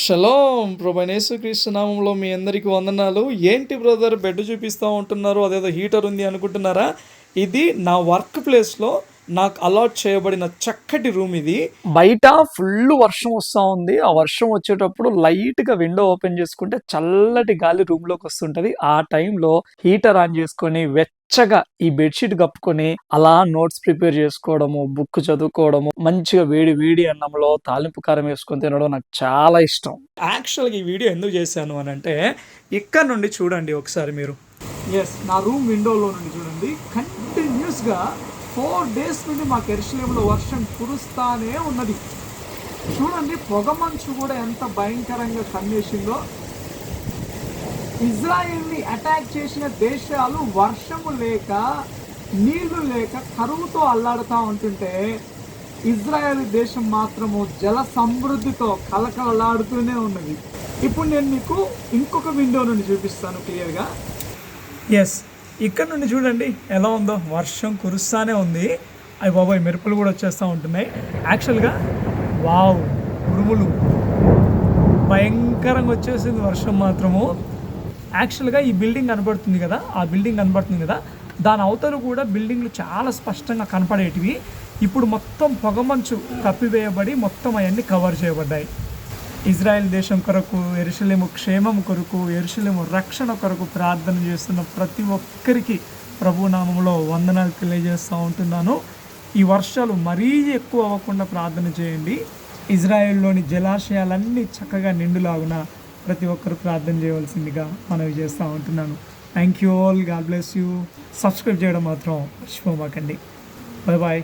Shalom ప్రభైన యేసుక్రీస్తు నామంలో మీ అందరికీ వందనాలు. ఏంటి బ్రదర్ బెడ్ చూపిస్తూ ఉంటున్నారు, అదేదో హీటర్ ఉంది అనుకుంటున్నారా? ఇది నా వర్క్ ప్లేస్లో నాకు అలాట్ చేయబడిన చక్కటి రూమ్. ఇది బయట ఫుల్ వర్షం వస్తూ ఉంది. ఆ వర్షం వచ్చేటప్పుడు లైట్గా విండో ఓపెన్ చేసుకుంటే చల్లటి గాలి రూమ్ లోకి వస్తుంటది. ఆ టైంలో హీటర్ ఆన్ చేసుకొని వెచ్చగా ఈ బెడ్షీట్ కప్పుకొని అలా నోట్స్ ప్రిపేర్ చేసుకోవడము, బుక్ చదువుకోవడము, మంచిగా వేడి వేడి అన్నంలో తాలింపు కారం వేసుకొని తినడం నాకు చాలా ఇష్టం. యాక్చువల్గా ఈ వీడియో ఎందుకు చేశాను అని అంటే, ఇక్కడ నుండి చూడండి ఒకసారి మీరు. నా రూమ్ విండోలో నుండి చూడండి, కంటిన్యూస్గా 4 days నుండి మాకు యెరూషలేములో వర్షం కురుస్తానే ఉన్నది. చూడండి పొగ మంచు కూడా ఎంత భయంకరంగా కమ్మేసిందో. ఇజ్రాయెల్ని అటాక్ చేసిన దేశాలు వర్షము లేక, నీళ్లు లేక, కరువుతో అల్లాడుతూ ఉంటుంటే ఇజ్రాయెల్ దేశం మాత్రము జల సమృద్ధితో కలకలలాడుతూనే ఉన్నది. ఇప్పుడు నేను మీకు ఇంకొక విండో నుండి చూపిస్తాను క్లియర్గా. ఇక్కడ నుండి చూడండి ఎలా ఉందో, వర్షం కురుస్తూనే ఉంది. అవి బాబాయ్ మెరుపులు కూడా వచ్చేస్తూ ఉంటున్నాయి. యాక్చువల్గా వావ్, ఉరుములు భయంకరంగా వచ్చేసింది వర్షం మాత్రము. యాక్చువల్గా ఈ బిల్డింగ్ కనబడుతుంది కదా, ఆ బిల్డింగ్ కనబడుతుంది కదా, దాని అవతల కూడా బిల్డింగ్లు చాలా స్పష్టంగా కనపడేటివి. ఇప్పుడు మొత్తం పొగమంచు కప్పివేయబడి మొత్తం అవన్నీ కవర్ చేయబడ్డాయి. ఇజ్రాయెల్ దేశం కొరకు, యెరూషలేము క్షేమం కొరకు, యెరూషలేము రక్షణ కొరకు ప్రార్థన చేస్తున్న ప్రతి ఒక్కరికి ప్రభు నామములో వందనాలు తెలియజేస్తూ ఉంటున్నాను. ఈ వర్షాలు మరీ ఎక్కువ అవ్వకుండా ప్రార్థన చేయండి. ఇజ్రాయెల్లోని జలాశయాలన్నీ చక్కగా నిండులాగున ప్రతి ఒక్కరు ప్రార్థన చేయవలసిందిగా మనవి చేస్తూ ఉంటున్నాను. Thank you all, God bless you. Subscribe చేయడం మాత్రం మర్చిపోమాకండి. Bye bye.